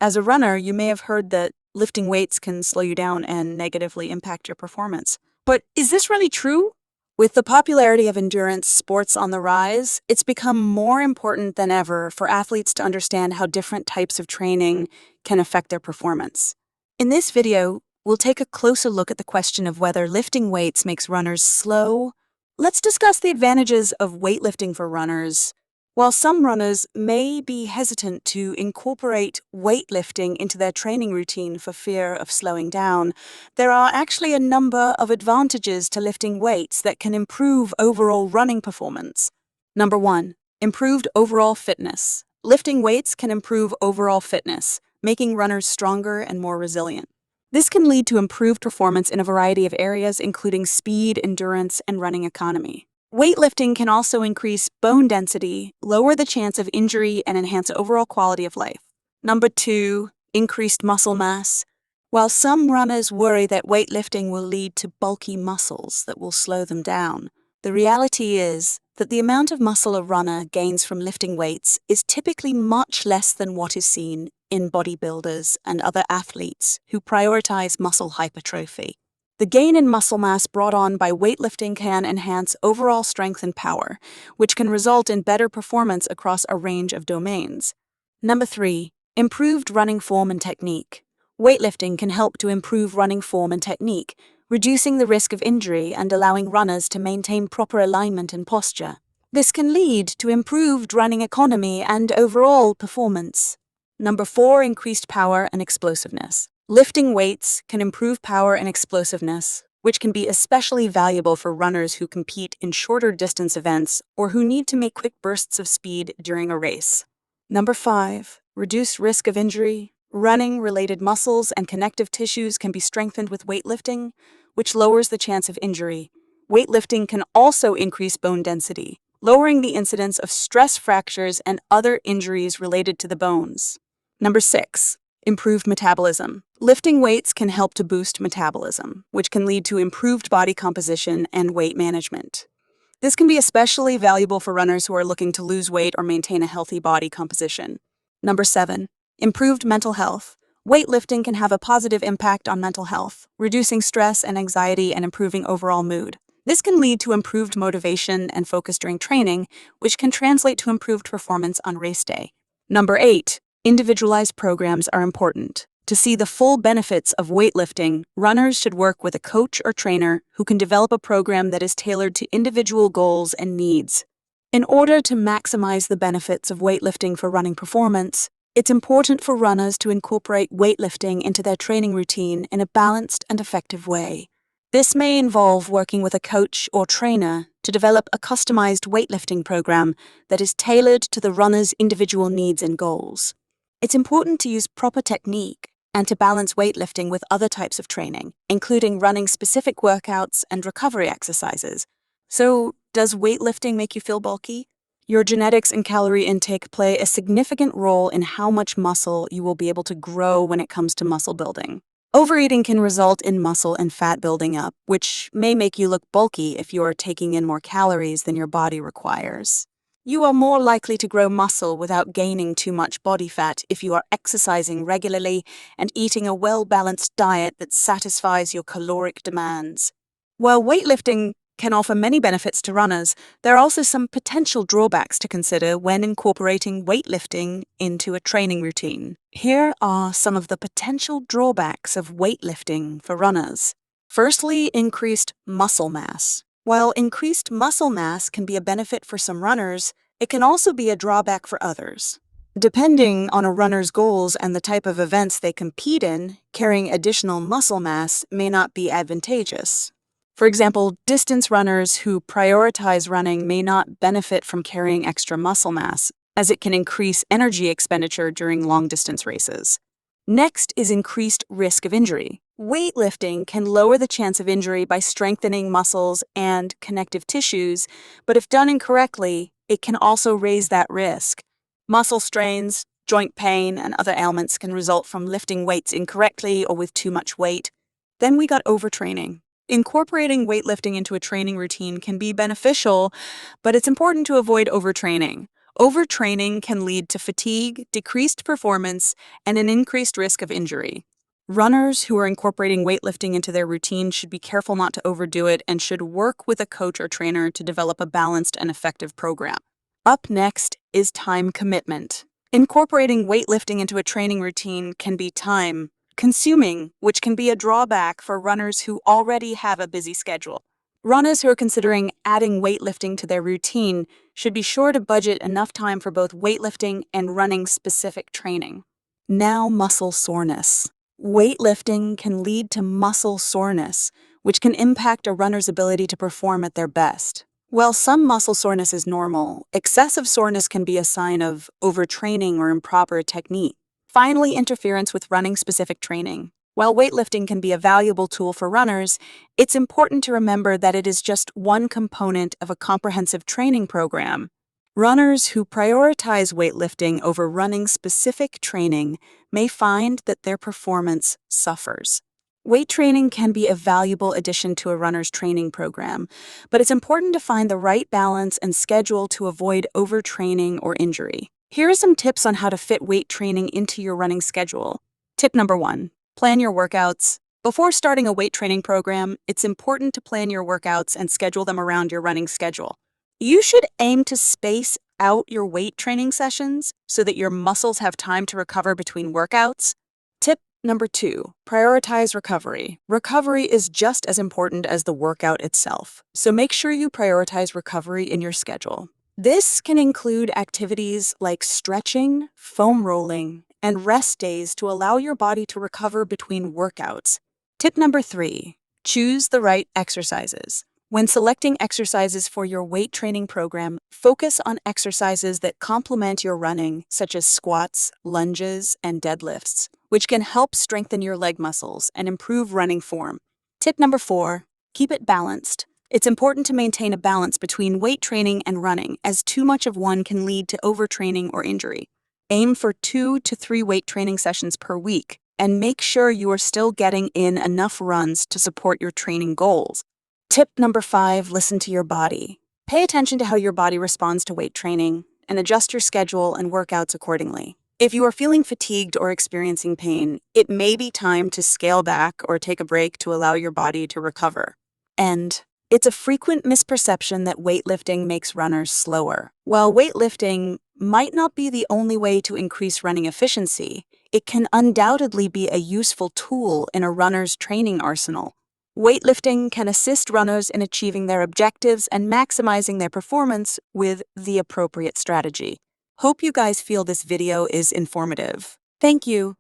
As a runner, you may have heard that lifting weights can slow you down and negatively impact your performance. But is this really true? With the popularity of endurance sports on the rise, it's become more important than ever for athletes to understand how different types of training can affect their performance. In this video, we'll take a closer look at the question of whether lifting weights makes runners slow. Let's discuss the advantages of weightlifting for runners. While some runners may be hesitant to incorporate weightlifting into their training routine for fear of slowing down, there are actually a number of advantages to lifting weights that can improve overall running performance. Number 1. Improved overall fitness. Lifting weights can improve overall fitness, making runners stronger and more resilient. This can lead to improved performance in a variety of areas, including speed, endurance, and running economy. Weightlifting can also increase bone density, lower the chance of injury, and enhance overall quality of life. Number 2, increased muscle mass. While some runners worry that weightlifting will lead to bulky muscles that will slow them down, the reality is that the amount of muscle a runner gains from lifting weights is typically much less than what is seen in bodybuilders and other athletes who prioritize muscle hypertrophy. The gain in muscle mass brought on by weightlifting can enhance overall strength and power, which can result in better performance across a range of domains. Number 3, improved running form and technique. Weightlifting can help to improve running form and technique, reducing the risk of injury and allowing runners to maintain proper alignment and posture. This can lead to improved running economy and overall performance. Number 4, increased power and explosiveness. Lifting weights can improve power and explosiveness, which can be especially valuable for runners who compete in shorter distance events or who need to make quick bursts of speed during a race. Number 5, reduced risk of injury. Running-related muscles and connective tissues can be strengthened with weightlifting, which lowers the chance of injury. Weightlifting can also increase bone density, lowering the incidence of stress fractures and other injuries related to the bones. Number 6, improved metabolism. Lifting weights can help to boost metabolism, which can lead to improved body composition and weight management. This can be especially valuable for runners who are looking to lose weight or maintain a healthy body composition. Number 7, improved mental health. Weightlifting can have a positive impact on mental health, reducing stress and anxiety and improving overall mood. This can lead to improved motivation and focus during training, which can translate to improved performance on race day. Number 8, individualized programs are important. To see the full benefits of weightlifting, runners should work with a coach or trainer who can develop a program that is tailored to individual goals and needs. In order to maximize the benefits of weightlifting for running performance, it's important for runners to incorporate weightlifting into their training routine in a balanced and effective way. This may involve working with a coach or trainer to develop a customized weightlifting program that is tailored to the runner's individual needs and goals. It's important to use proper technique and to balance weightlifting with other types of training, including running specific workouts and recovery exercises. So, does weightlifting make you feel bulky? Your genetics and calorie intake play a significant role in how much muscle you will be able to grow when it comes to muscle building. Overeating can result in muscle and fat building up, which may make you look bulky if you are taking in more calories than your body requires. You are more likely to grow muscle without gaining too much body fat if you are exercising regularly and eating a well-balanced diet that satisfies your caloric demands. While weightlifting can offer many benefits to runners, there are also some potential drawbacks to consider when incorporating weightlifting into a training routine. Here are some of the potential drawbacks of weightlifting for runners. Firstly, increased muscle mass. While increased muscle mass can be a benefit for some runners, it can also be a drawback for others. Depending on a runner's goals and the type of events they compete in, carrying additional muscle mass may not be advantageous. For example, distance runners who prioritize running may not benefit from carrying extra muscle mass, as it can increase energy expenditure during long-distance races. Next is increased risk of injury. Weightlifting can lower the chance of injury by strengthening muscles and connective tissues, but if done incorrectly, it can also raise that risk. Muscle strains, joint pain, and other ailments can result from lifting weights incorrectly or with too much weight. Then we got overtraining. Incorporating weightlifting into a training routine can be beneficial, but it's important to avoid overtraining. Overtraining can lead to fatigue, decreased performance, and an increased risk of injury. Runners who are incorporating weightlifting into their routine should be careful not to overdo it and should work with a coach or trainer to develop a balanced and effective program. Up next is time commitment. Incorporating weightlifting into a training routine can be time consuming, which can be a drawback for runners who already have a busy schedule. Runners who are considering adding weightlifting to their routine should be sure to budget enough time for both weightlifting and running specific training. Now, muscle soreness. Weightlifting can lead to muscle soreness, which can impact a runner's ability to perform at their best. While some muscle soreness is normal, excessive soreness can be a sign of overtraining or improper technique. Finally, interference with running-specific training. While weightlifting can be a valuable tool for runners, it's important to remember that it is just one component of a comprehensive training program. Runners who prioritize weightlifting over running-specific training may find that their performance suffers. Weight training can be a valuable addition to a runner's training program, but it's important to find the right balance and schedule to avoid overtraining or injury. Here are some tips on how to fit weight training into your running schedule. Tip number 1. Plan your workouts. Before starting a weight training program, it's important to plan your workouts and schedule them around your running schedule. You should aim to space out your weight training sessions so that your muscles have time to recover between workouts. Tip number 2, prioritize recovery. Recovery is just as important as the workout itself, so make sure you prioritize recovery in your schedule. This can include activities like stretching, foam rolling, and rest days to allow your body to recover between workouts. Tip number 3, choose the right exercises. When selecting exercises for your weight training program, focus on exercises that complement your running, such as squats, lunges, and deadlifts, which can help strengthen your leg muscles and improve running form. Tip number 4, keep it balanced. It's important to maintain a balance between weight training and running, as too much of one can lead to overtraining or injury. Aim for 2 to 3 weight training sessions per week, and make sure you are still getting in enough runs to support your training goals. Tip number 5, listen to your body. Pay attention to how your body responds to weight training and adjust your schedule and workouts accordingly. If you are feeling fatigued or experiencing pain, it may be time to scale back or take a break to allow your body to recover. And it's a frequent misperception that weightlifting makes runners slower. While weightlifting might not be the only way to increase running efficiency, it can undoubtedly be a useful tool in a runner's training arsenal. Weightlifting can assist runners in achieving their objectives and maximizing their performance with the appropriate strategy. Hope you guys feel this video is informative. Thank you.